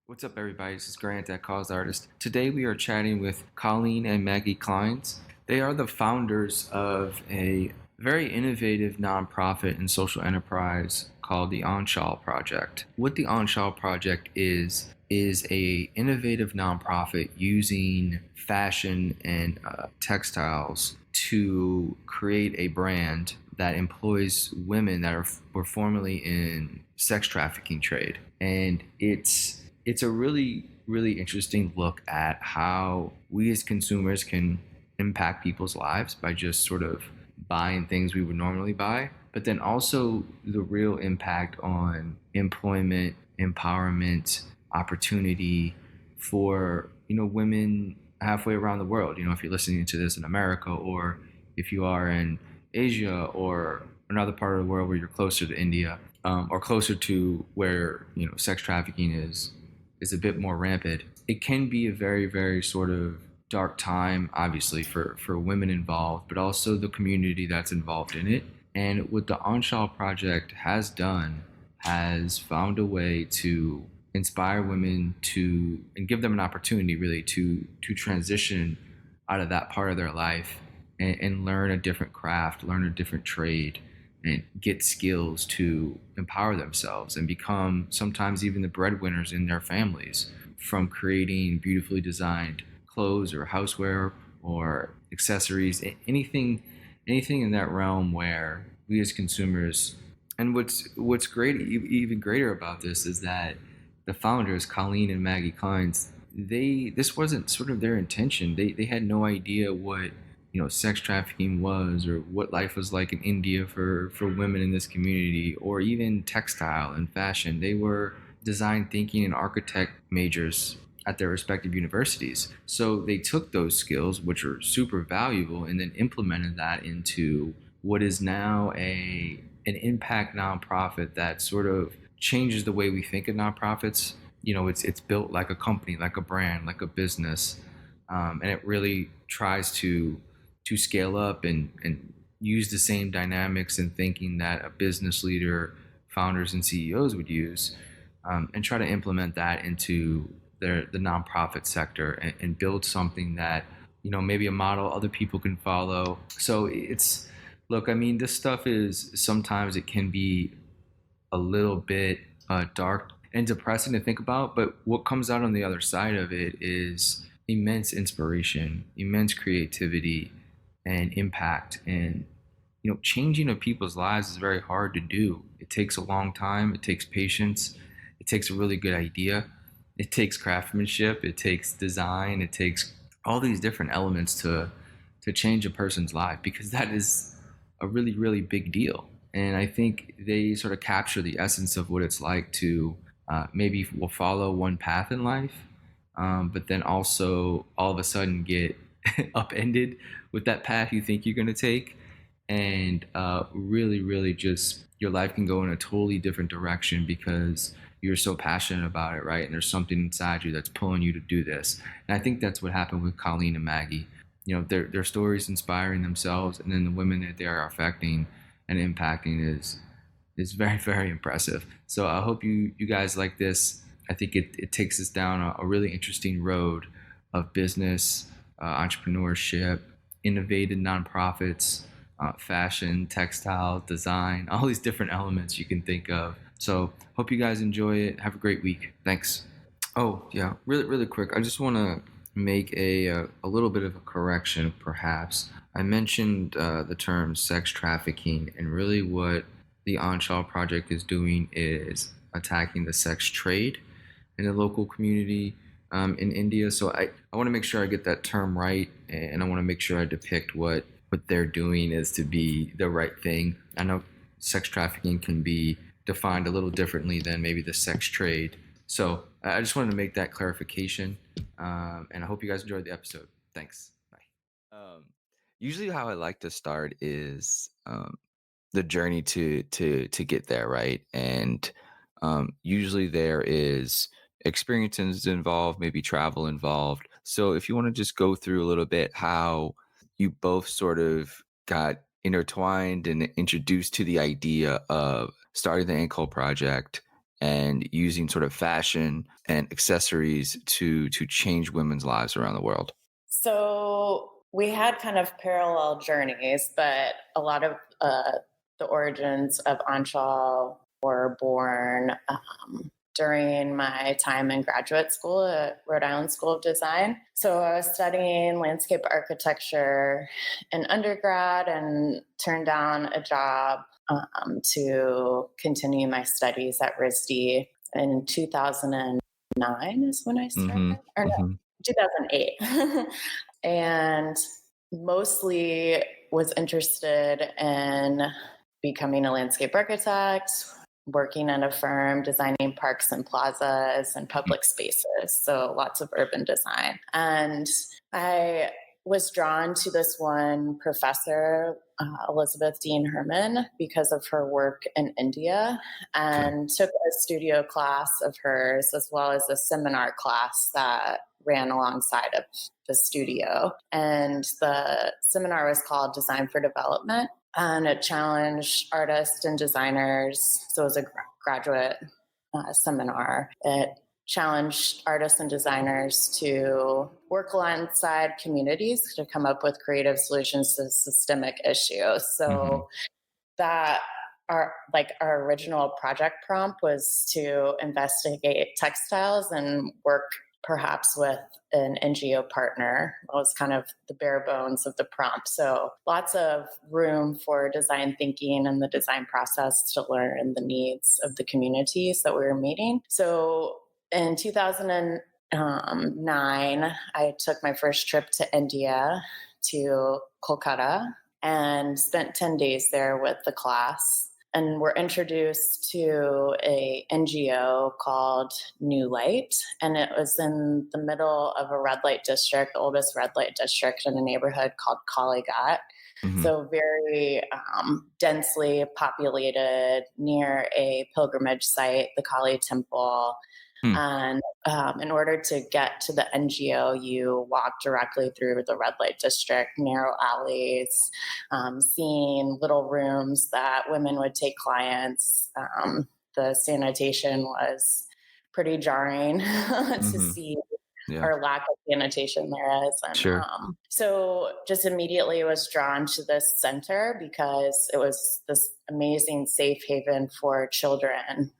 What's up, everybody? This is Grant at Cause Artist. Today we are chatting with Colleen and Maggie Clines. They are the founders of a very innovative nonprofit and social enterprise called the Anchal Project. What the Anchal Project is a innovative nonprofit using fashion and textiles to create a brand that employs women that were formerly in sex trafficking trade, and it's a really interesting look at how we as consumers can impact people's lives by just sort of buying things we would normally buy, but then also the real impact on employment, empowerment, opportunity for women halfway around the world. If you're listening to this in America, or if you are in Asia or another part of the world where you're closer to India, or closer to where sex trafficking is a bit more rampant. It can be a very sort of dark time, obviously, for women involved, but also the community that's involved in it. And what the Onshaw Project has done has found a way to inspire women to and give them an opportunity really to transition out of that part of their life and learn a different craft, learn a different trade, and get skills to empower themselves and become sometimes even the breadwinners in their families from creating beautifully designed clothes or houseware or accessories, anything in that realm where we as consumers. And what's great, even greater about this, is that the founders, Colleen and Maggie Clines, this wasn't sort of their intention. They had no idea what sex trafficking was, or what life was like in India for women in this community, or even textile and fashion. They were design thinking and architect majors at their respective universities. So they took those skills, which are super valuable, and then implemented that into what is now a an impact nonprofit that sort of changes the way we think of nonprofits. It's built like a company, like a brand, like a business, and it really tries to scale up and use the same dynamics and thinking that a business leader, founders, and CEOs would use, and try to implement that into the nonprofit sector, and build something that maybe a model other people can follow. So it's look, I mean, this stuff is sometimes it can be a little bit dark and depressing to think about, but what comes out on the other side of it is immense inspiration, immense creativity, and impact. And changing of people's lives is very hard to do. It takes a long time, it takes patience, it takes a really good idea, it takes craftsmanship, it takes design, it takes all these different elements to change a person's life, because that is a really big deal. And I think they sort of capture the essence of what it's like to maybe will follow one path in life, but then also all of a sudden get upended with that path you think you're going to take, and really just your life can go in a totally different direction because you're so passionate about it, right? And there's something inside you that's pulling you to do this. And I think that's what happened with Colleen and Maggie. Their stories inspiring themselves, and then the women that they are affecting and impacting is very impressive. So I hope you guys like this. I think it takes us down a really interesting road of business, entrepreneurship, innovative nonprofits, fashion, textile, design, all these different elements you can think of. So hope you guys enjoy it. Have a great week. Thanks. Oh yeah, really quick. I just want to make a little bit of a correction, perhaps. I mentioned the term sex trafficking, and really what the Anshaw Project is doing is attacking the sex trade in the local community in India. So I want to make sure I get that term right, and I want to make sure I depict what they're doing is to be the right thing. I know sex trafficking can be defined a little differently than maybe the sex trade. So I just wanted to make that clarification, and I hope you guys enjoyed the episode. Thanks. Bye. Usually how I like to start is the journey to get there, right? And usually there is experiences involved, maybe travel involved. So if you want to just go through a little bit how you both sort of got intertwined and introduced to the idea of starting the Ankle project, and using sort of fashion and accessories to change women's lives around the world? So we had kind of parallel journeys, but a lot of the origins of Anchal were born during my time in graduate school at Rhode Island School of Design. So I was studying landscape architecture in undergrad and turned down a job to continue my studies at RISD in 2009 is when I started, Mm-hmm. or no, Mm-hmm. 2008. And mostly was interested in becoming a landscape architect, working in a firm, designing parks and plazas and public spaces. So lots of urban design. And I was drawn to this one professor, Elizabeth Dean Herman, because of her work in India, Okay. and took a studio class of hers as well as a seminar class that ran alongside of the studio. And the seminar was called Design for Development, and it challenged artists and designers. So it was a graduate seminar. It challenged artists and designers to work alongside communities to come up with creative solutions to systemic issues. Mm-hmm. So that our original project prompt was to investigate textiles and work perhaps with an NGO partner. That was kind of the bare bones of the prompt. So lots of room for design thinking and the design process to learn the needs of the communities that we were meeting. So in 2009, I took my first trip to India, to Kolkata, and spent 10 days there with the class. And we're introduced to a NGO called New Light. And it was in the middle of a red light district, the oldest red light district in a neighborhood called Kalighat. Mm-hmm. So very densely populated near a pilgrimage site, the Kali Temple. Hmm. And in order to get to the NGO, you walk directly through the red light district, narrow alleys, seeing little rooms that women would take clients. The sanitation was pretty jarring to Mm-hmm. see, Yeah. or lack of sanitation there is. And Sure. so just immediately was drawn to this center because it was this amazing safe haven for children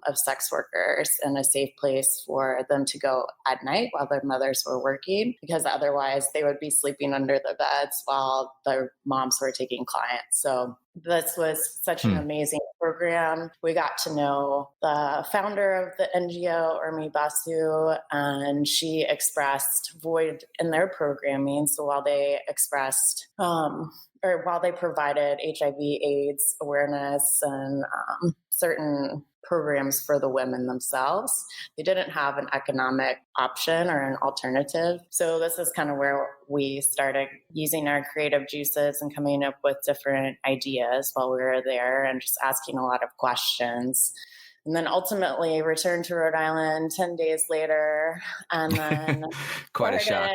of sex workers, and a safe place for them to go at night while their mothers were working, because otherwise they would be sleeping under the beds while their moms were taking clients. So this was such an Hmm. amazing program. We got to know the founder of the NGO, Urmi Basu, and she expressed void in their programming. So while they expressed or while they provided HIV/AIDS awareness and certain programs for the women themselves, they didn't have an economic option or an alternative. So this is kind of where we started using our creative juices and coming up with different ideas while we were there and just asking a lot of questions. And then ultimately returned to Rhode Island 10 days later, and then Quite a shock.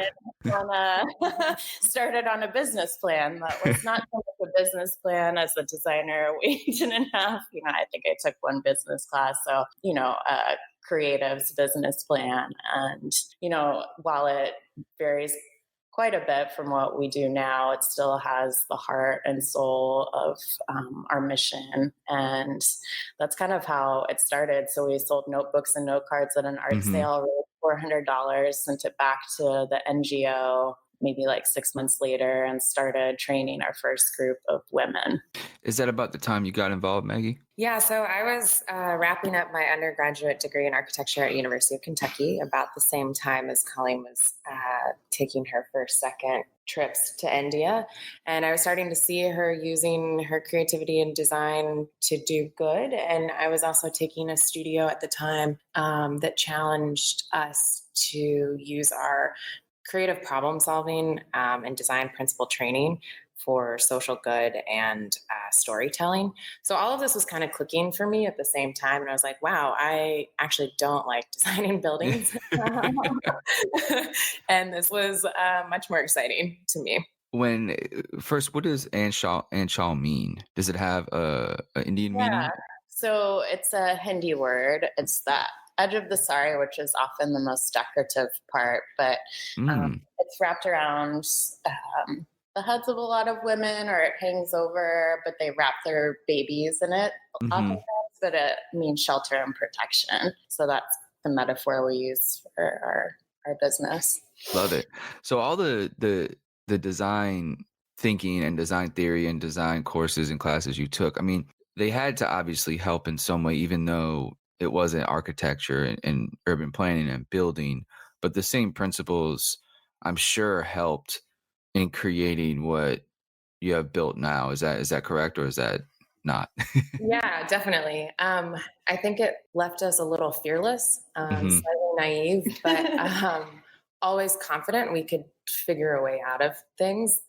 started on a business plan that was not so much a business plan as a designer. We didn't have, I think I took one business class. So, creative's business plan. And, while it varies quite a bit from what we do now, it still has the heart and soul of our mission. And that's kind of how it started. So we sold notebooks and note cards at an art Mm-hmm. sale, raised $400, sent it back to the NGO maybe like 6 months later, and started training our first group of women. Is that about the time you got involved, Maggie? Yeah, so I was wrapping up my undergraduate degree in architecture at University of Kentucky about the same time as Colleen was taking her first, second trips to India. And I was starting to see her using her creativity and design to do good. And I was also taking a studio at the time that challenged us to use our creative problem solving and design principle training for social good and storytelling. So all of this was kind of clicking for me at the same time. And I was like, wow, I actually don't like designing buildings. And this was much more exciting to me. First, what does Anchal mean? Does it have a Indian Yeah. meaning? So it's a Hindi word. It's the edge of the sari, which is often the most decorative part, but Mm, it's wrapped around the heads of a lot of women, or it hangs over, but they wrap their babies in it hmm oftentimes, but it means shelter and protection. So that's the metaphor we use for our business. Love it. So all the design thinking and design theory and design courses and classes you took, I mean, they had to obviously help in some way, even though it wasn't architecture and urban planning and building, but the same principles, I'm sure, helped in creating what you have built now. Is that correct, or is that not? Yeah, definitely. I think it left us a little fearless, hmm slightly naive, but always confident we could figure a way out of things,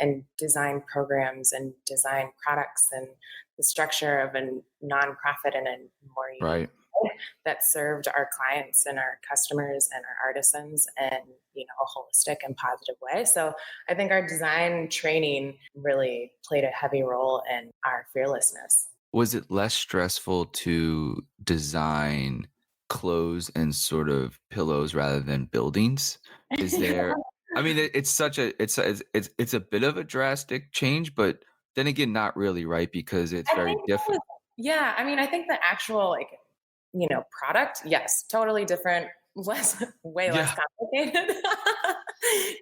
and design programs and design products and the structure of a nonprofit in a more unique Right. way that served our clients and our customers and our artisans in a holistic and positive way. So I think our design training really played a heavy role in our fearlessness. Was it less stressful to design clothes and sort of pillows rather than buildings? Is there I mean, it's such a it's a bit of a drastic change, but then again, not really, right? Because it's I very think that different. was, yeah, I mean, I think the actual product, yes, totally different, less way less Yeah. complicated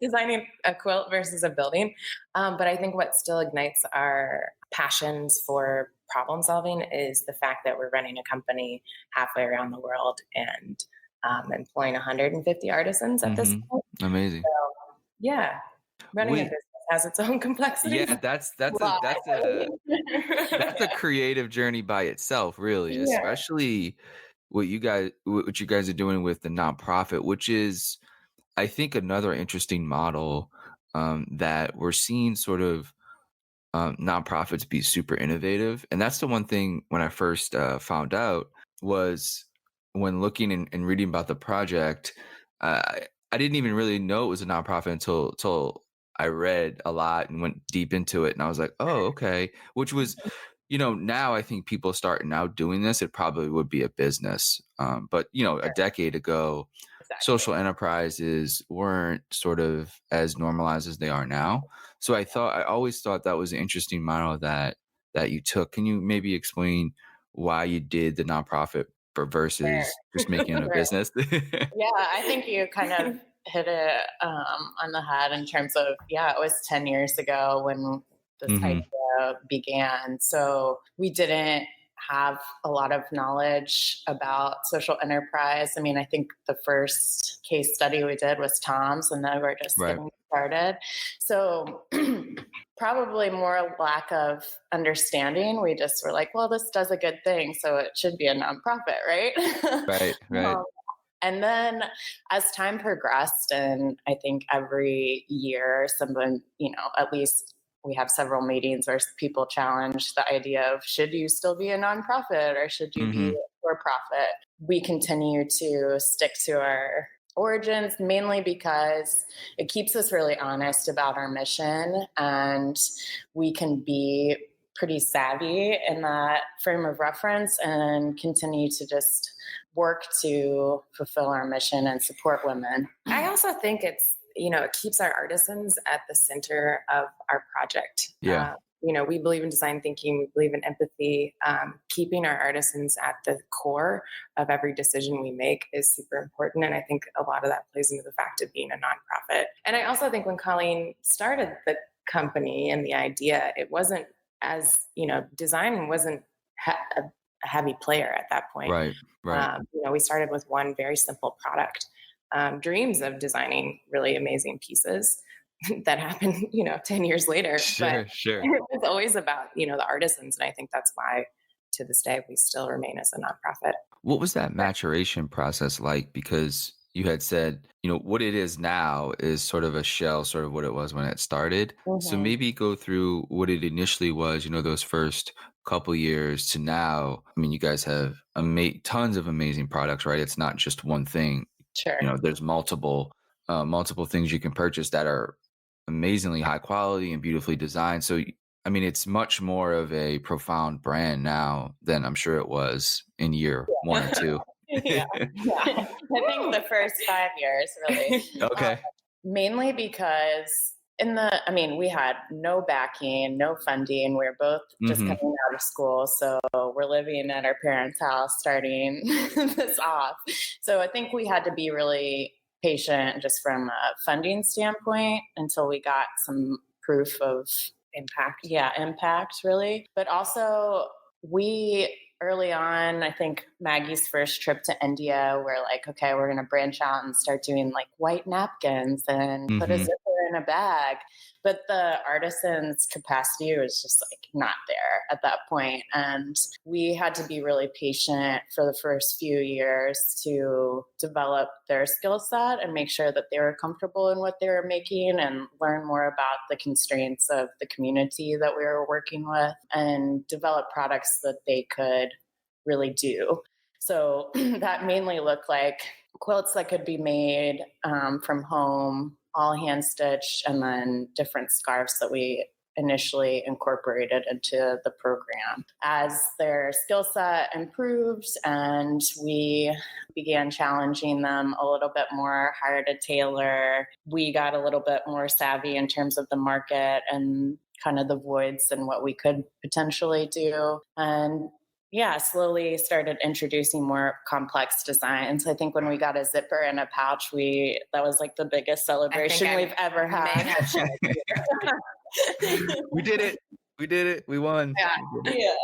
designing a quilt versus a building. But I think what still ignites our passions for problem solving is the fact that we're running a company halfway around the world and employing 150 artisans at this Mhm. point. Amazing. So, yeah, running a Wait, business has its own complexities. yeah, that's a Lot. that's a creative journey by itself, really, Yeah. especially what you guys are doing with the nonprofit, which is I think another interesting model that we're seeing sort of nonprofits be super innovative. And that's the one thing when I first found out was when looking and reading about the project, I didn't even really know it was a nonprofit until I read a lot and went deep into it. And I was like, oh, okay. Which was, now I think people starting out doing this, it probably would be a business. But, a decade ago, Exactly. social enterprises weren't sort of as normalized as they are now. So I always thought that was an interesting model that you took. Can you maybe explain why you did the nonprofit versus just making it a Right. business? Yeah, I think you kind of hit it on the head in terms of, yeah, it was 10 years ago when this hmm idea began. So we didn't have a lot of knowledge about social enterprise. I mean, I think the first case study we did was Tom's, and then we're just Right. getting started. So probably more lack of understanding. We just were like, well, this does a good thing, so it should be a nonprofit, right? Right. Right. um, and then as time progressed, and I think every year, someone, at least we have several meetings where people challenge the idea of should you still be a nonprofit or should you be hmm for profit? We continue to stick to our origins mainly because it keeps us really honest about our mission, and we can be pretty savvy in that frame of reference and continue to just work to fulfill our mission and support women. I also think it keeps our artisans at the center of our project. Yeah. We believe in design thinking, we believe in empathy. Keeping our artisans at the core of every decision we make is super important. And I think a lot of that plays into the fact of being a nonprofit. And I also think when Colleen started the company and the idea, it wasn't as, design wasn't a heavy player at that point. Right. Right. We started with one very simple product. Dreams of designing really amazing pieces that happen, 10 years later. But Sure. Sure. it was always about, the artisans. And I think that's why to this day we still remain as a nonprofit. What was that maturation process like? Because you had said, what it is now is sort of a shell, sort of what it was when it started. So Mm-hmm. maybe go through what it initially was, those first couple years to now. I mean, you guys have tons of amazing products, right? It's not just one thing. Sure. There's multiple things you can purchase that are amazingly high quality and beautifully designed. So I mean, it's much more of a profound brand now than I'm sure it was in year 1 or 2. Yeah. I think the first 5 years, really. Okay. Mainly because we had no backing, no funding. We were both just Mhm. coming out of school. So we're living at our parents' house starting this off. So I think we had to be really patient just from a funding standpoint until we got some proof of impact really. But also we early on, I think Maggie's first trip to India, we're like, okay, we're going to branch out and start doing like white napkins and put a Mhm. zipper in a bag. But the artisan's capacity was just like not there at that point. And we had to be really patient for the first few years to develop their skill set and make sure that they were comfortable in what they were making and learn more about the constraints of the community that we were working with and develop products that they could really do. So that mainly looked like quilts that could be made from home, all hand stitched, and then different scarves that we initially incorporated into the program. As their skill set improved and we began challenging them a little bit more, hired a tailor, we got a little bit more savvy in terms of the market and kind of the voids and what we could potentially do. And slowly started introducing more complex designs. I think when we got a zipper and a pouch, that was like the biggest celebration we've ever had. We did it. We did it. We won. Yeah.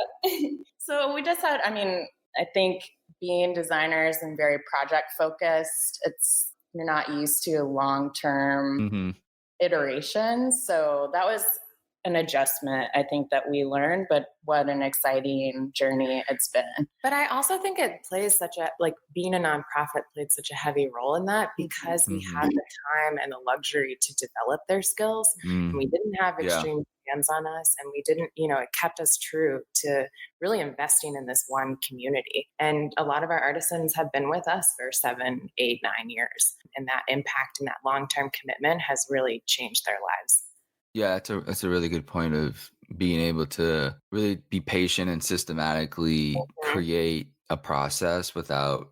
So we just had, I think being designers and very project focused, you're not used to long-term Mhm. iterations. So that was an adjustment, I think, that we learned, but what an exciting journey it's been. But I also think it plays being a nonprofit played such a heavy role in that because we had the time and the luxury to develop their skills. And we didn't have extreme demands on us, and we didn't, it kept us true to really investing in this one community. And a lot of our artisans have been with us for 7, 8, 9 years. And that impact and that long-term commitment has really changed their lives. Yeah, that's a really good point of being able to really be patient and systematically create a process without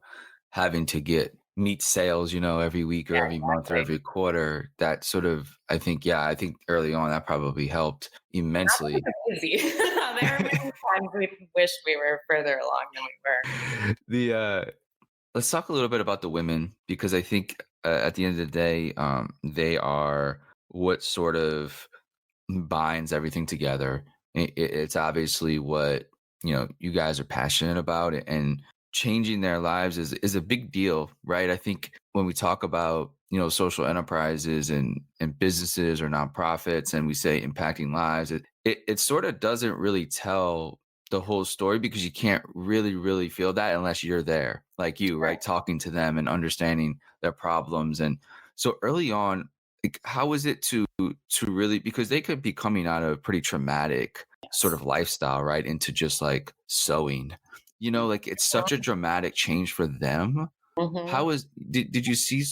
having to get meet sales, every week or every month or every quarter. That sort of, I think early on that probably helped immensely. Easy. There were many times we wish we were further along than we were. Let's talk a little bit about the women, because I think at the end of the day, they are what sort of binds everything together. It's obviously what you guys are passionate about, and changing their lives is a big deal, right? I think when we talk about social enterprises and businesses or nonprofits, and we say impacting lives, it sort of doesn't really tell the whole story, because you can't really feel that unless you're there, like you, right? Talking to them and understanding their problems. And so early on, like, how was it to really, because they could be coming out of a pretty traumatic sort of lifestyle, right, into just like sewing, like it's such a dramatic change for them. Did you see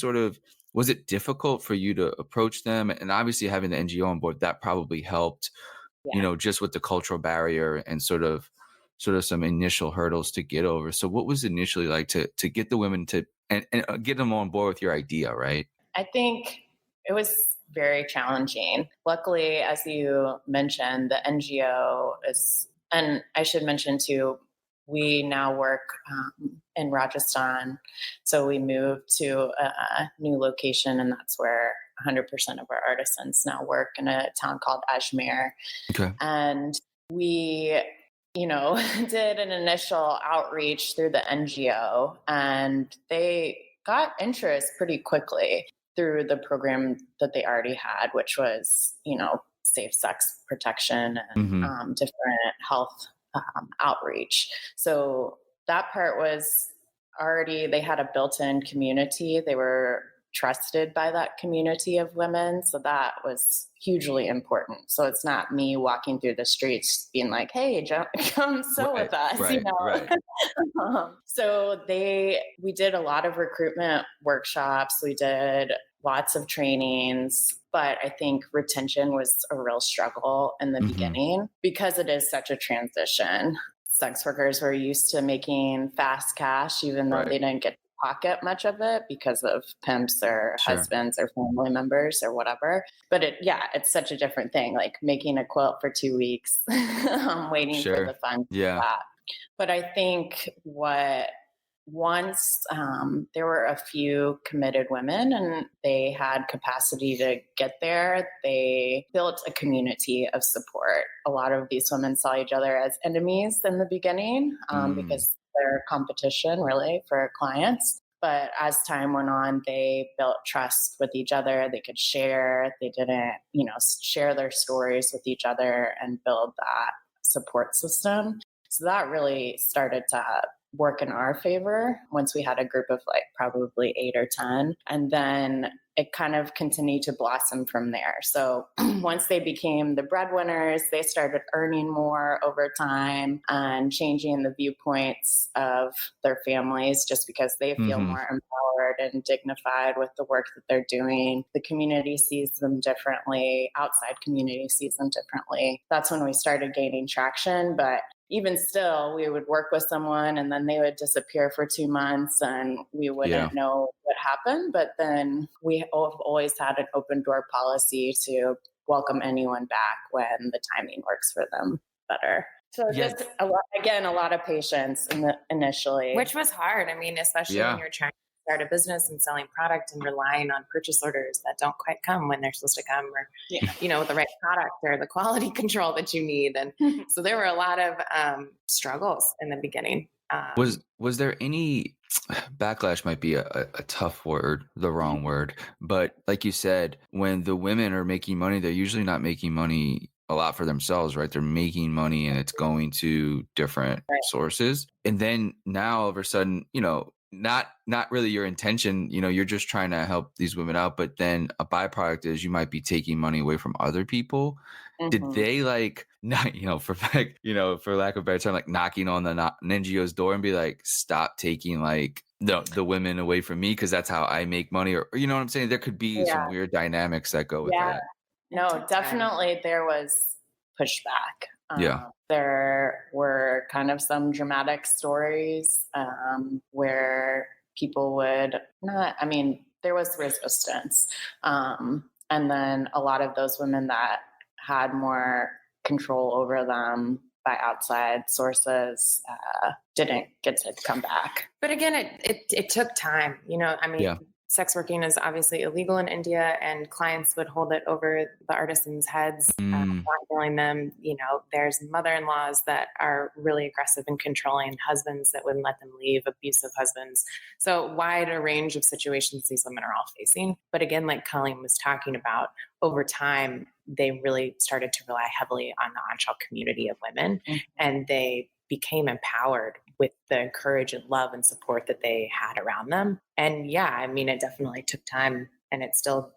was it difficult for you to approach them? And obviously having the NGO on board, that probably helped, just with the cultural barrier and sort of some initial hurdles to get over. So what was initially like to get the women to and get them on board with your idea, right? I think it was very challenging. Luckily, as you mentioned, the NGO is, and I should mention too, we now work in Rajasthan. So we moved to a new location, and that's where 100% of our artisans now work, in a town called Ajmer. Okay. And we, did an initial outreach through the NGO, and they got interest pretty quickly through the program that they already had, which was, safe sex protection and different health outreach. So that part was already, they had a built-in community. They were trusted by that community of women. So that was hugely important. So it's not me walking through the streets being like, hey, come sew with us. Right. So we did a lot of recruitment workshops. We did lots of trainings, but I think retention was a real struggle in the beginning because it is such a transition. Sex workers were used to making fast cash, even though they didn't get to pocket much of it because of pimps or husbands or family members or whatever. But it's such a different thing, like making a quilt for 2 weeks, waiting for the funds. But I think once there were a few committed women and they had capacity to get there, they built a community of support. A lot of these women saw each other as enemies in the beginning because they're competition really for clients. But as time went on, they built trust with each other. They could share. They didn't, share their stories with each other and build that support system. So that really started to work in our favor once we had a group of like probably 8 or 10. And then it kind of continued to blossom from there. So once they became the breadwinners, they started earning more over time and changing the viewpoints of their families just because they feel more empowered and dignified with the work that they're doing. The community sees them differently. Outside community sees them differently. That's when we started gaining traction. But even still, we would work with someone and then they would disappear for 2 months and we wouldn't know what happened. But then we have always had an open door policy to welcome anyone back when the timing works for them better. So just a lot of patience initially. Which was hard. I mean, especially when you're trying to start a business and selling product and relying on purchase orders that don't quite come when they're supposed to come, or the right product or the quality control that you need. And so there were a lot of struggles in the beginning. Was there any backlash? Might be a tough word, the wrong word, but like you said, when the women are making money, they're usually not making money a lot for themselves, right? They're making money and it's going to different sources. And then now all of a sudden, not really your intention, you're just trying to help these women out, but then a byproduct is you might be taking money away from other people. Did they not, for lack of a better term, like knocking on the NGO's door and be like, stop taking like the women away from me because that's how I make money, or you know what I'm saying? There could be some weird dynamics that go with that. No, definitely there was pushback. There were kind of some dramatic stories where people would there was resistance. And then a lot of those women that had more control over them by outside sources didn't get to come back. But again, it took time, sex working is obviously illegal in India, and clients would hold it over the artisans' heads, blackmailing them. There's mother-in-laws that are really aggressive and controlling, husbands that wouldn't let them leave, abusive husbands. So wide a range of situations these women are all facing. But again, like Colleen was talking about, over time, they really started to rely heavily on the Anchal community of women, and they became empowered with the courage and love and support that they had around them. And it definitely took time, and it still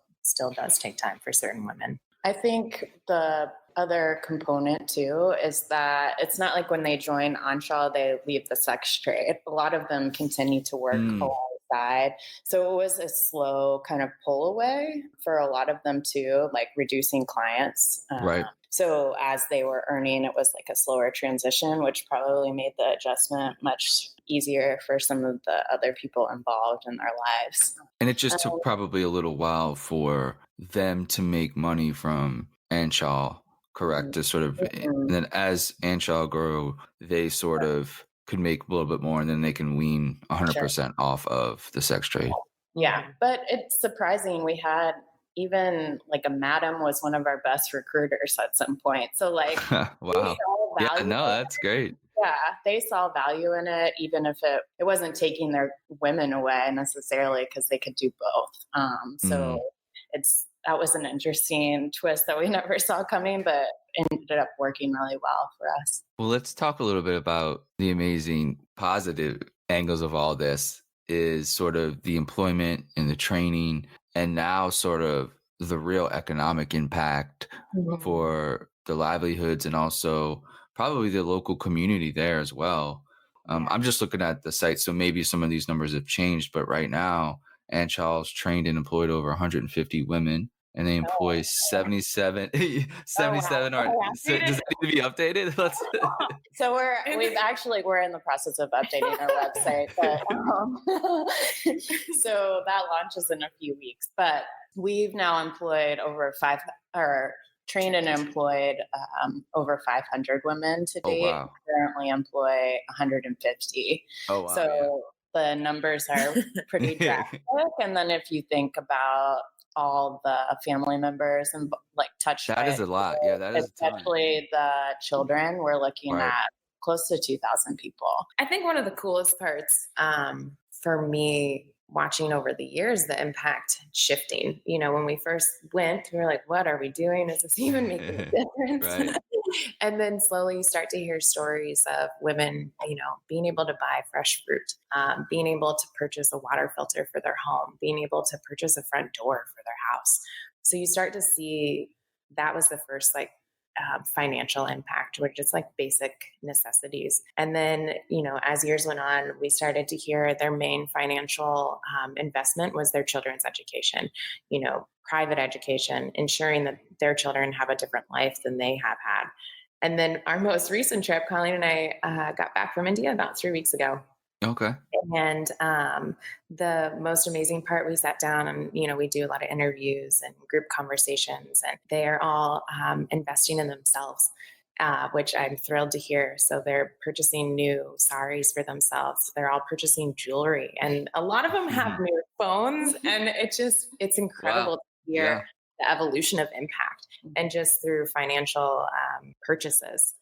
does take time for certain women. I think the other component too is that it's not like when they join Anchal, they leave the sex trade. A lot of them continue to work alongside. So it was a slow kind of pull away for a lot of them too, like reducing clients. Right. So as they were earning, it was like a slower transition, which probably made the adjustment much easier for some of the other people involved in their lives. And it just took probably a little while for them to make money from Anchal, correct? To sort of, and then as Anchal grow, they sort of could make a little bit more, and then they can wean 100% off of the sex trade. Yeah, but it's surprising. We had even like a madam was one of our best recruiters at some point. So like, wow. Yeah, no, that's great. Yeah, they saw value in it, even if it wasn't taking their women away necessarily, because they could do both. So that was an interesting twist that we never saw coming, but ended up working really well for us. Well, let's talk a little bit about the amazing positive angles of all this, is sort of the employment and the training, and now sort of the real economic impact for the livelihoods and also probably the local community there as well. I'm just looking at the site, so maybe some of these numbers have changed, but right now, Anchal's trained and employed over 150 women, and they employ 77. Oh, wow. 77 are. So does it need to be updated? Let's. So we're in the process of updating our website, but so that launches in a few weeks. But we've now employed trained and employed over 500 women to Oh date. wow. Currently employ 150. Oh wow. So the numbers are pretty drastic. And then if you think about all the family members and like touched That by is a lot. Yeah, that is a ton. especially the children, we're looking Right. at close to 2,000 people. I think one of the coolest parts for me watching over the years, the impact shifting. When we first went, we were like, what are we doing? Is this even making a difference? Right. And then slowly you start to hear stories of women, being able to buy fresh fruit, being able to purchase a water filter for their home, being able to purchase a front door for their house. So you start to see that was the first financial impact, which is like basic necessities. And then, as years went on, we started to hear their main financial investment was their children's education, private education, ensuring that their children have a different life than they have had. And then our most recent trip, Colleen and I got back from India about 3 weeks ago. Okay. And the most amazing part, we sat down and, we do a lot of interviews and group conversations, and they are all investing in themselves, which I'm thrilled to hear. So they're purchasing new saris for themselves. They're all purchasing jewelry, and a lot of them have new phones. And it's incredible to hear the evolution of impact, and just through financial purchases.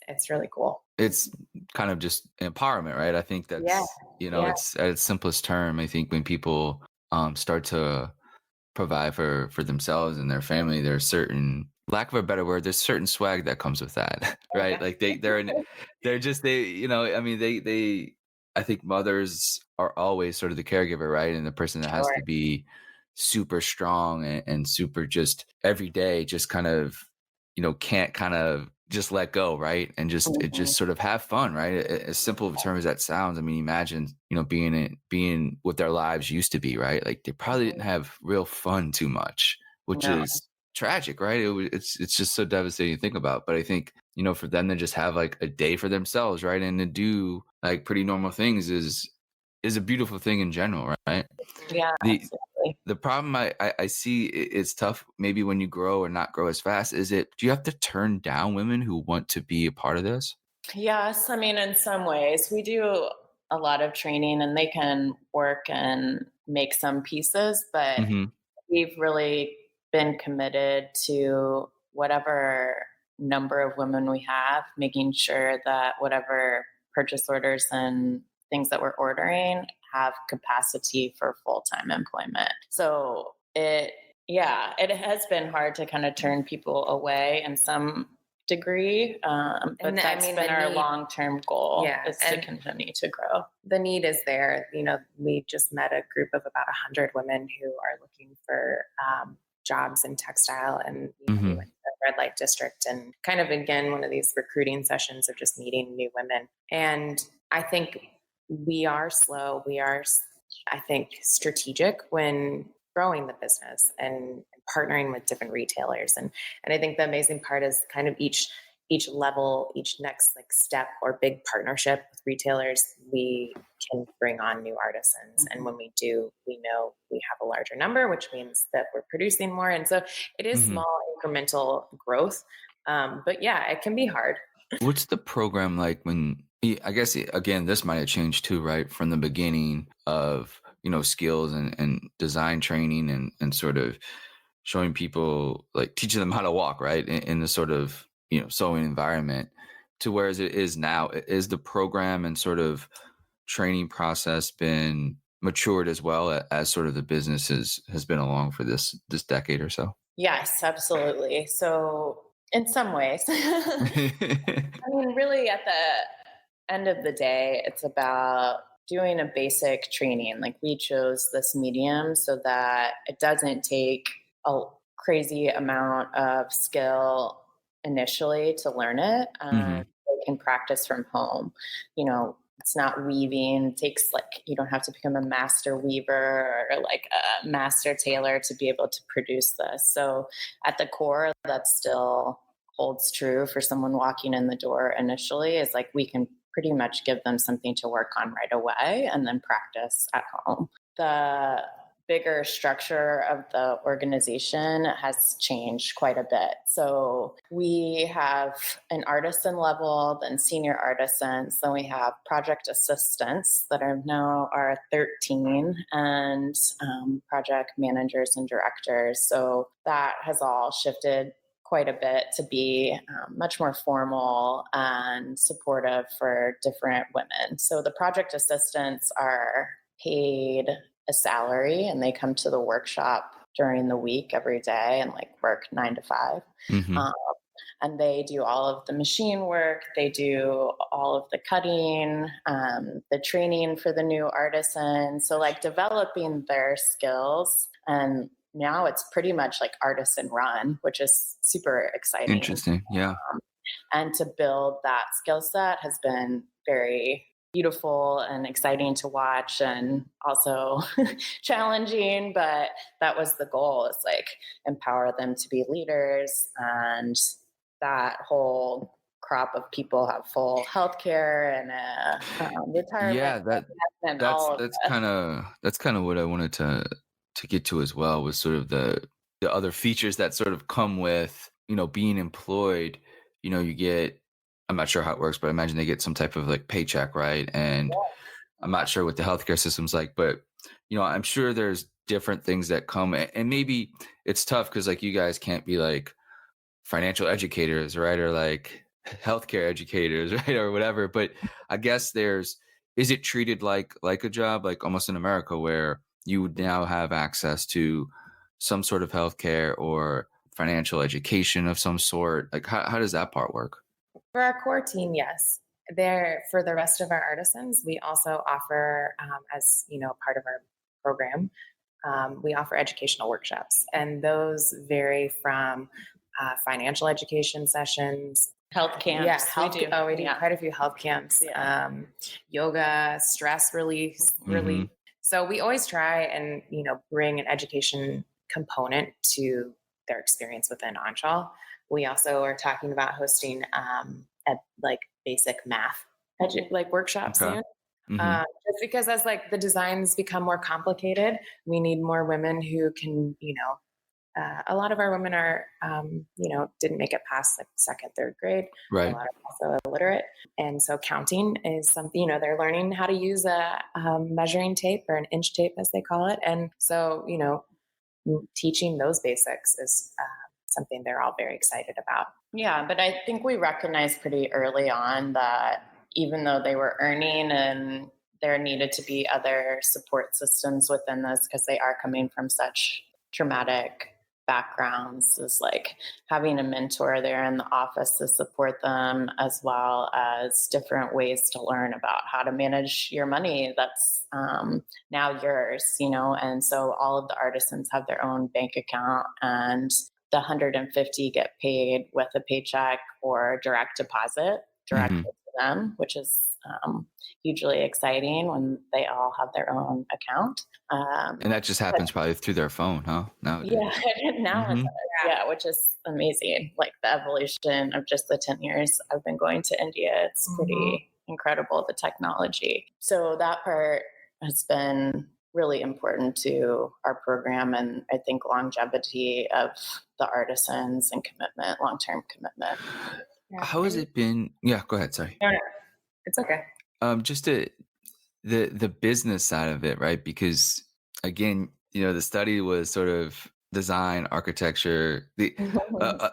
It's really cool. It's kind of just empowerment, right? I think that's, it's at its simplest term. I think when people start to provide for themselves and their family, there's certain, lack of a better word, there's certain swag that comes with that, right? Like I think mothers are always sort of the caregiver, right? And the person that has to be super strong and super just every day, just kind of, can't kind of just let go, right? And just sort of have fun, right? As simple of a term as that sounds, I mean, imagine, being what their lives used to be, right? Like they probably didn't have real fun too much, which is tragic, right? It's just so devastating to think about. But I think, for them to just have like a day for themselves, right? And to do like pretty normal things is a beautiful thing in general, right? Yeah, absolutely. The problem I see it's tough maybe when you grow or not grow as fast. Do you have to turn down women who want to be a part of this? Yes. I mean, in some ways we do a lot of training and they can work and make some pieces, but we've really been committed to whatever number of women we have, making sure that whatever purchase orders and things that we're ordering have capacity for full-time employment. So it has been hard to kind of turn people away in some degree, but that's been our long-term goal, is to continue to grow. The need is there. We just met a group of about 100 women who are looking for jobs in textile, and we went to the red light district, and kind of again one of these recruiting sessions of just meeting new women. And I think we are slow. We are, I think, strategic when growing the business and partnering with different retailers. And I think the amazing part is kind of each level, each next step or big partnership with retailers, we can bring on new artisans. And when we do, we know we have a larger number, which means that we're producing more. And so it is small incremental growth. But yeah, it can be hard. What's the program like when, I guess, again, this might have changed too, right? From the beginning of, skills and design training and sort of showing people, like teaching them how to walk, right? In the sort of, sewing environment, to whereas it is now. Is the program and sort of training process been matured as well as sort of the business has been along for this decade or so? Yes, absolutely. So in some ways, I mean, really at the end of the day, it's about doing a basic training. Like we chose this medium so that it doesn't take a crazy amount of skill initially to learn it. They can practice from home. It's not weaving. It takes you don't have to become a master weaver or like a master tailor to be able to produce this. So at the core, that still holds true for someone walking in the door initially, is like we can pretty much give them something to work on right away and then practice at home. The bigger structure of the organization has changed quite a bit. So we have an artisan level, then senior artisans, then we have project assistants that are 13, and project managers and directors. So that has all shifted quite a bit to be much more formal and supportive for different women. So the project assistants are paid a salary, and they come to the workshop during the week every day and work 9 to 5. Mm-hmm. And they do all of the machine work. They do all of the cutting, the training for the new artisans. So developing their skills. And now it's pretty much artisan run, which is super exciting. Interesting. Yeah. And to build that skill set has been very beautiful and exciting to watch, and also challenging, but that was the goal, is empower them to be leaders. And that whole crop of people have full healthcare and retirement. Yeah, that's kind of what I wanted to get to as well, was sort of the other features that sort of come with, being employed. You get, I'm not sure how it works, but I imagine they get some type of paycheck, right? And I'm not sure what the healthcare system's like, but I'm sure there's different things that come, and maybe it's tough because you guys can't be financial educators, right? Or healthcare educators, right? Or whatever. But I guess is it treated like a job, almost in America, where you would now have access to some sort of healthcare or financial education of some sort? How does that part work? For our core team, yes. For the rest of our artisans, we also offer, as part of our program, we offer educational workshops, and those vary from financial education sessions, health camps. Yeah, we do quite a few health camps, yoga, stress relief. Mm-hmm. So we always try and bring an education component to their experience within Anchal. We also are talking about hosting a basic math workshop soon. Mm-hmm. Just because as the designs become more complicated, we need more women who can, a lot of our women are, didn't make it past second, third grade. Right. A lot are also illiterate. And so counting is something, they're learning how to use a measuring tape, or an inch tape as they call it. And so, teaching those basics is something they're all very excited about. Yeah, but I think we recognized pretty early on that even though they were earning, and there needed to be other support systems within this, because they are coming from such traumatic backgrounds, is having a mentor there in the office to support them, as well as different ways to learn about how to manage your money that's now yours, and so all of the artisans have their own bank account, and the 150 get paid with a paycheck or direct deposit directly to them, which is hugely exciting when they all have their own account. And that just happens probably through their phone, huh? Nowadays. Yeah, now which is amazing. The evolution of just the 10 years I've been going to India, it's pretty incredible, the technology. So that part has been really important to our program, and I think longevity of the artisans and commitment, long-term commitment. Yeah. How has it been? Yeah, go ahead. Sorry. No, it's okay. Just the business side of it, right? Because again, the study was sort of design, architecture, the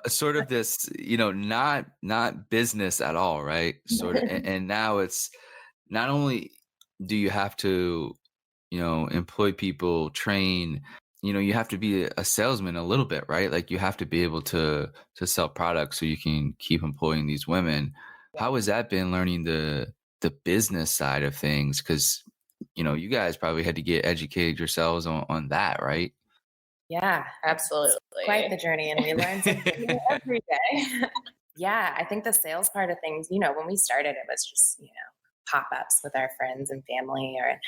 sort of this, not business at all, right? Sort of, and now it's not only do you have to, employ people, train, you have to be a salesman a little bit, right? You have to be able to sell products so you can keep employing these women. How has that been, learning the business side of things? Because, you guys probably had to get educated yourselves on that, right? Yeah, absolutely. It's quite the journey, and we learn something every day. Yeah, I think the sales part of things, when we started, it was just, pop-ups with our friends and family, or,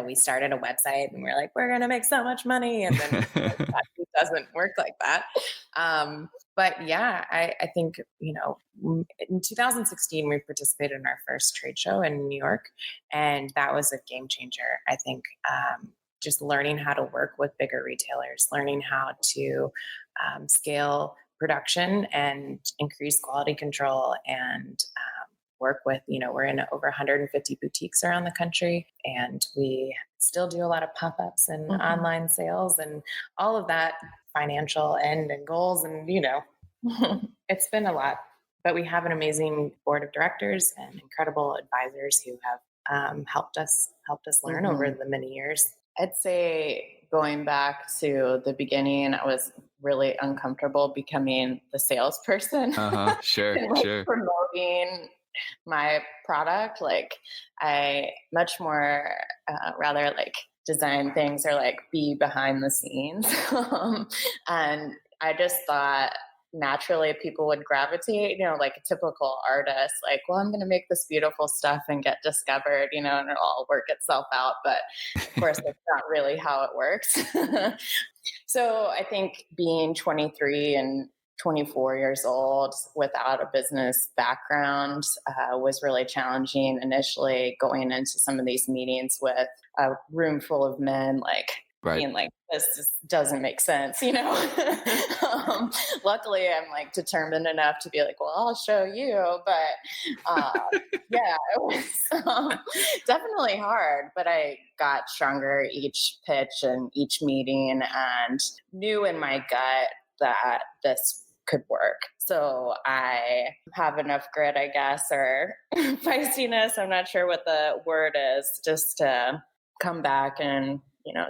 we started a website and we're like, we're going to make so much money. And then it doesn't work like that. But yeah, I think, in 2016, we participated in our first trade show in New York, and that was a game changer. I think just learning how to work with bigger retailers, learning how to scale production and increase quality control, and work with, we're in over 150 boutiques around the country, and we still do a lot of pop-ups and online sales and all of that financial end and goals. And, it's been a lot, but we have an amazing board of directors and incredible advisors who have helped us learn over the many years. I'd say going back to the beginning, I was really uncomfortable becoming the salesperson. Sure, and sure. promoting my product. Like, I much more rather like design things or like be behind the scenes. And I just thought naturally people would gravitate, like a typical artist, like, well, I'm going to make this beautiful stuff and get discovered, and it'll all work itself out. But of course, that's not really how it works. So I think being 23 and 24 years old without a business background was really challenging initially, going into some of these meetings with a room full of men, like, being like, this just doesn't make sense, Luckily, I'm like determined enough to be like, well, I'll show you. But yeah, it was definitely hard. But I got stronger each pitch and each meeting, and knew in my gut that this could work. So I have enough grit, I guess, or feistiness, I'm not sure what the word is, just to come back and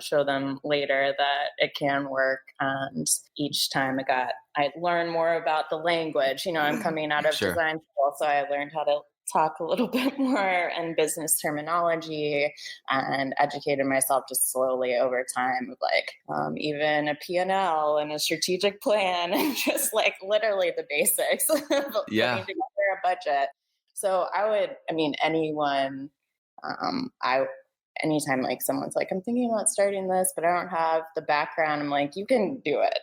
show them later that it can work. And each time I learned more about the language. I'm coming out of design school, so I learned how to talk a little bit more in business terminology, and educated myself just slowly over time of like even a P&L and a strategic plan, and just like literally the basics of putting together a budget. So anyone, anytime like someone's like, I'm thinking about starting this, but I don't have the background, I'm like, you can do it,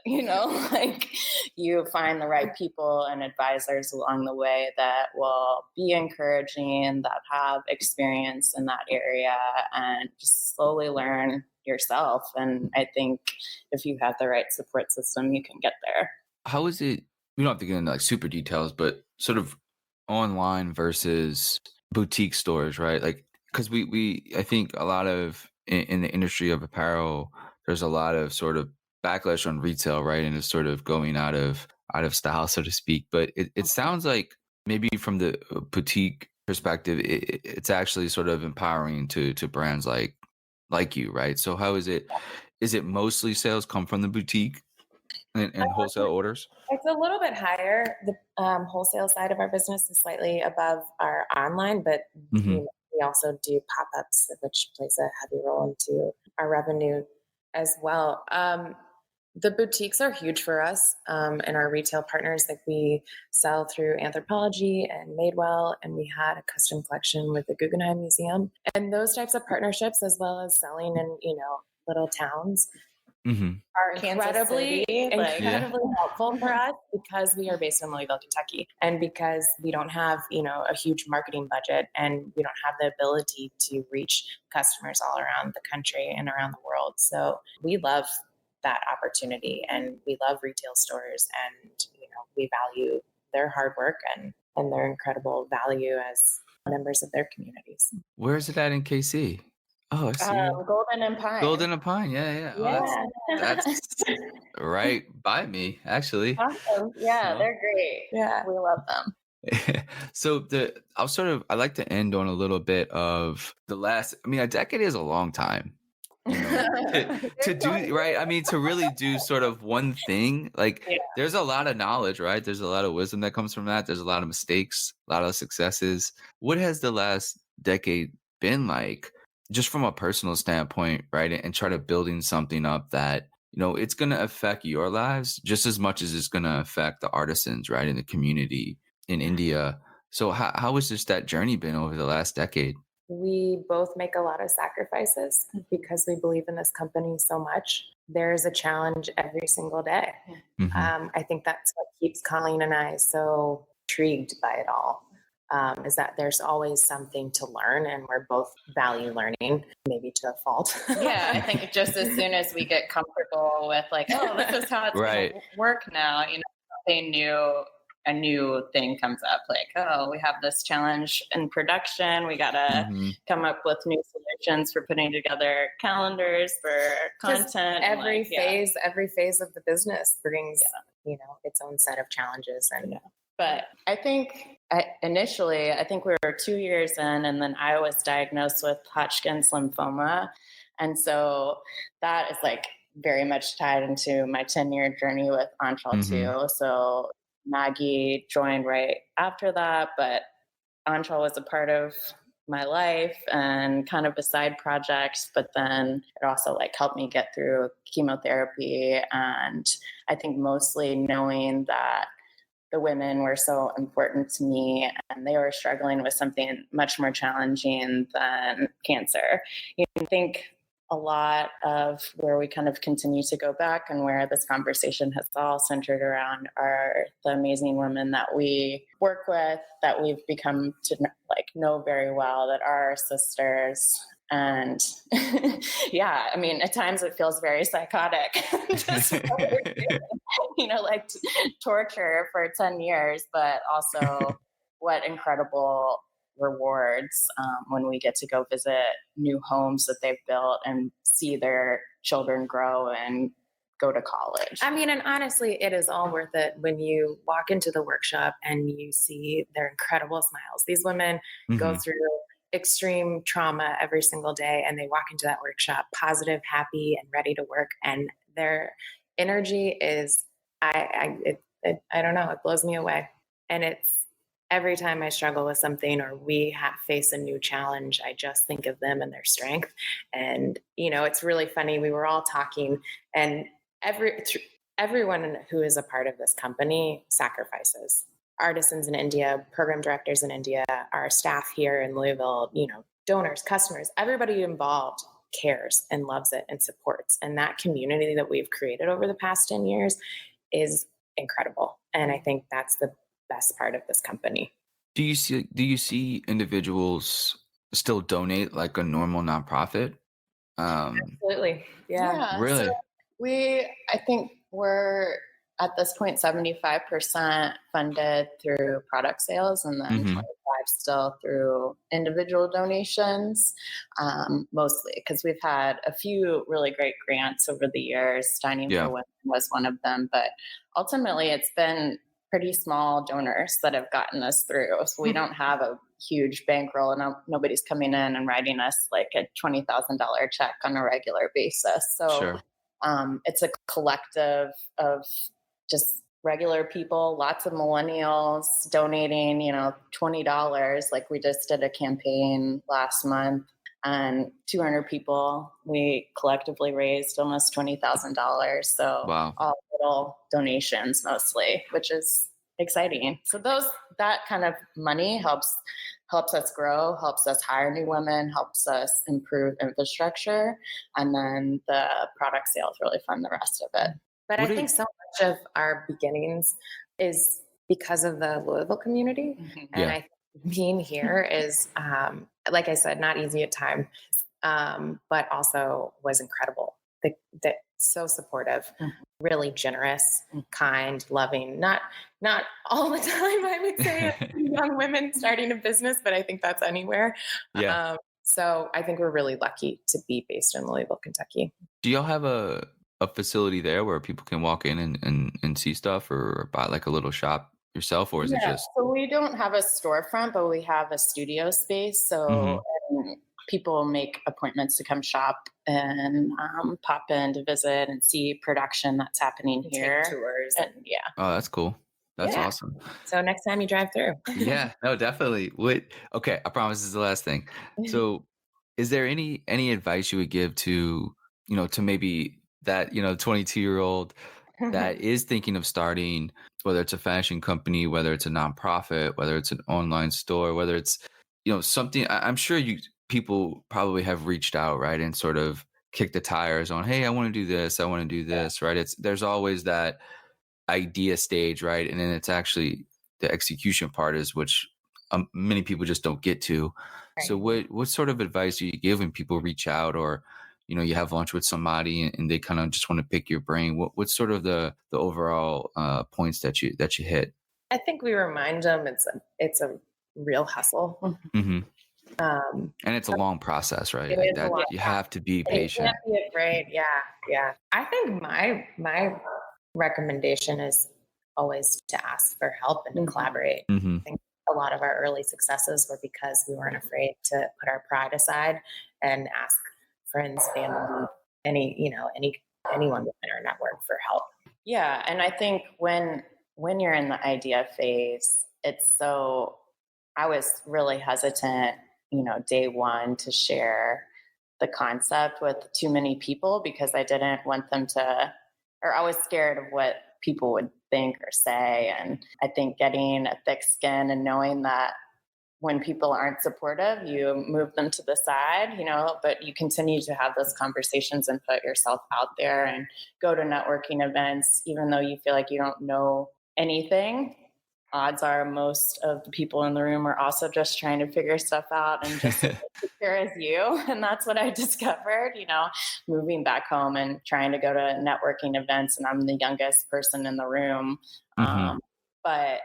like you find the right people and advisors along the way that will be encouraging, that have experience in that area, and just slowly learn yourself. And I think if you have the right support system, you can get there. How is it, we don't have to get into like super details, but sort of online versus boutique stores, right? Like, because I think a lot of in the industry of apparel, there's a lot of sort of backlash on retail, right? And it's sort of going out of style, so to speak. But it sounds like maybe from the boutique perspective, it's actually sort of empowering to brands like you, right? So how is it? Is it mostly sales come from the boutique and wholesale orders? It's a little bit higher. The wholesale side of our business is slightly above our online, but we also do pop-ups, which plays a heavy role into our revenue as well. The boutiques are huge for us and our retail partners. Like, we sell through Anthropologie and Madewell, and we had a custom collection with the Guggenheim Museum. And those types of partnerships, as well as selling in, little towns, are incredibly helpful for us, because we are based in Louisville, Kentucky, and because we don't have, a huge marketing budget, and we don't have the ability to reach customers all around the country and around the world. So we love that opportunity, and we love retail stores, and, we value their hard work and their incredible value as members of their communities. Where is it at in KC? Oh, I see. Golden and Pine. Golden and Pine, yeah. Oh, that's right by me, actually. Awesome. Yeah, So, they're great. Yeah, we love them. so I like to end on a little bit of a decade is a long time. To do right. I mean, to really do sort of one thing, like there's a lot of knowledge, right? There's a lot of wisdom that comes from that. There's a lot of mistakes, a lot of successes. What has the last decade been like, just from a personal standpoint, right? And try to building something up that, it's going to affect your lives just as much as it's going to affect the artisans, right? In the community in India. So how has just that journey been over the last decade? we both make a lot of sacrifices because we believe in this company so much. There's a challenge every single day. I think that's what keeps Colleen and I so intrigued by it all. Is that there's always something to learn, and we're both value learning, maybe to a fault. Yeah, I think just as soon as we get comfortable with like, oh, this is how it's Right. going to work now, something new, a new thing comes up, like, oh, we have this challenge in production. We got to come up with new solutions for putting together calendars for content. Every phase of the business brings, its own set of challenges. And But I think initially, I think we were 2 years in, and then I was diagnosed with Hodgkin's lymphoma. And so that is like very much tied into my 10-year journey with Anchal too. So Maggie joined right after that, but Anchal was a part of my life and kind of a side project, but then it also like helped me get through chemotherapy. And I think mostly knowing that the women were so important to me and they were struggling with something much more challenging than cancer. I think a lot of where we kind of continue to go back and where this conversation has all centered around are the amazing women that we work with, that we've become to like know very well, that are our sisters. And yeah, I mean, at times it feels very psychotic, just like torture for 10 years, but also what incredible rewards when we get to go visit new homes that they've built and see their children grow and go to college. I mean, and honestly, it is all worth it when you walk into the workshop and you see their incredible smiles. These women go through extreme trauma every single day, and they walk into that workshop positive, happy, and ready to work. And their energy is, I don't know, it blows me away. And it's every time I struggle with something or we face a new challenge, I just think of them and their strength. And, it's really funny. We were all talking, and everyone who is a part of this company sacrifices. Artisans in India, program directors in India, our staff here in Louisville, donors, customers, everybody involved cares and loves it and supports. And that community that we've created over the past 10 years is incredible. And I think that's the best part of this company. Do you see individuals still donate like a normal nonprofit? Absolutely. Yeah. Really? So I think we're at this point 75% funded through product sales, and then 25 still through individual donations, mostly because we've had a few really great grants over the years. Dining for Women was one of them, but ultimately it's been pretty small donors that have gotten us through. So we don't have a huge bankroll, and nobody's coming in and writing us like a $20,000 check on a regular basis. So it's a collective of just regular people, lots of millennials donating, $20. Like we just did a campaign last month, and 200 people, we collectively raised almost $20,000. So all little donations mostly, which is exciting. So that kind of money helps us grow, helps us hire new women, helps us improve infrastructure. And then the product sales really fund the rest of it. But I think so much of our beginnings is because of the Louisville community. And I think being here is, like I said, not easy at times, but also was incredible. So supportive, really generous, kind, loving, not all the time, I would say, young women starting a business, but I think that's anywhere. So I think we're really lucky to be based in Louisville, Kentucky. Do y'all have a facility there where people can walk in and see stuff, or buy like a little shop yourself, or is it just? So we don't have a storefront, but we have a studio space. So people make appointments to come shop and pop in to visit and see production that's happening here. Take tours. Oh, that's cool. That's awesome. So next time you drive through. Yeah, no, definitely. Okay, I promise this is the last thing. So is there any advice you would give to, to maybe that, 22-year-old that is thinking of starting, whether it's a fashion company, whether it's a nonprofit, whether it's an online store, whether it's, something, I'm sure people probably have reached out, right, and sort of kicked the tires on, hey, I want to do this, I want to do this, right? There's always that idea stage, right? And then it's actually the execution part is which many people just don't get to. So Right. what sort of advice do you give when people reach out, or you have lunch with somebody and they kind of just want to pick your brain? What's sort of the overall points that you hit? I think we remind them it's a real hustle. Hmm. Um, And it's a long process, right? it Like is a that, lot. you have to be And you can't patient. be afraid. Yeah, yeah. I think my recommendation is always to ask for help and to collaborate. Hmm. I think a lot of our early successes were because we weren't afraid to put our pride aside and ask friends, family, anyone within our network for help. Yeah, and I think when you're in the idea phase, I was really hesitant, day one to share the concept with too many people because I didn't want them to, or I was scared of what people would think or say. And I think getting a thick skin and knowing that when people aren't supportive, you move them to the side, but you continue to have those conversations and put yourself out there and go to networking events, even though you feel like you don't know anything. Odds are most of the people in the room are also just trying to figure stuff out and just as insecure as you. And that's what I discovered, moving back home and trying to go to networking events. And I'm the youngest person in the room. Hmm. But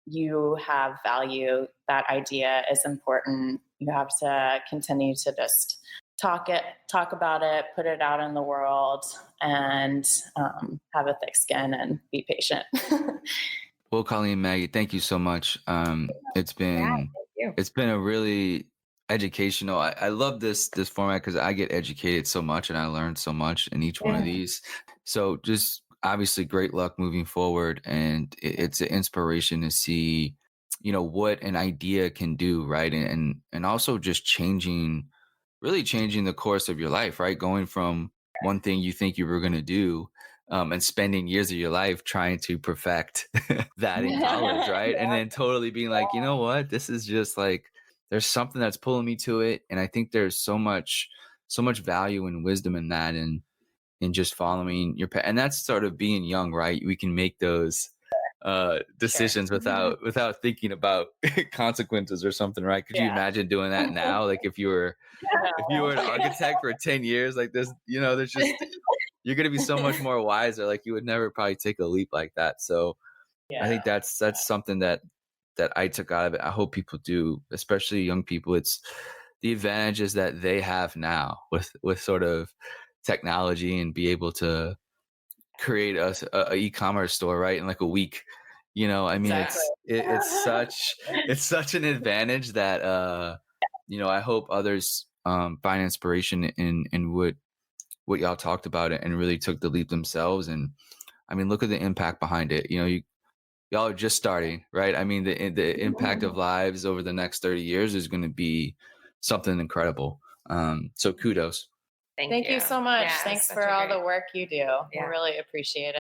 you have value. That idea is important. You have to continue to just talk about it, put it out in the world, and have a thick skin and be patient. Well, Colleen and Maggie, thank you so much. It's Yeah, been thank you. it's been a really educational. I love this format because I get educated so much and I learn so much in each one of Yeah. these. So just obviously great luck moving forward, and it's an inspiration to see, what an idea can do, right? And also just really changing the course of your life, right? Going from one thing you think you were going to do, and spending years of your life trying to perfect that in college, right? And then totally being like, you know what? This is just like, there's something that's pulling me to it. And I think there's so much value and wisdom in that, and in just following your path. And that's sort of being young, right? We can make those Sure. decisions without thinking about consequences or something, right? Could you Yeah. imagine doing that now? Like if you were an architect for 10 years, like this, there's just, you're going to be so much more wiser. Like you would never probably take a leap like that. So I Yeah. think that's something that I took out of it. I hope people do, especially young people. It's the advantages that they have now with sort of technology, and be able to create a e-commerce store, right, in like a week. I mean, Exactly. it's such an advantage that I hope others find inspiration in what y'all talked about it, and really took the leap themselves. And I mean, look at the impact behind it. Y'all are just starting, right? I mean, the impact of lives over the next 30 years is going to be something incredible. So kudos. Thank you so much. Yeah, Thanks such for a all great- the work you do. We Yeah. really appreciate it.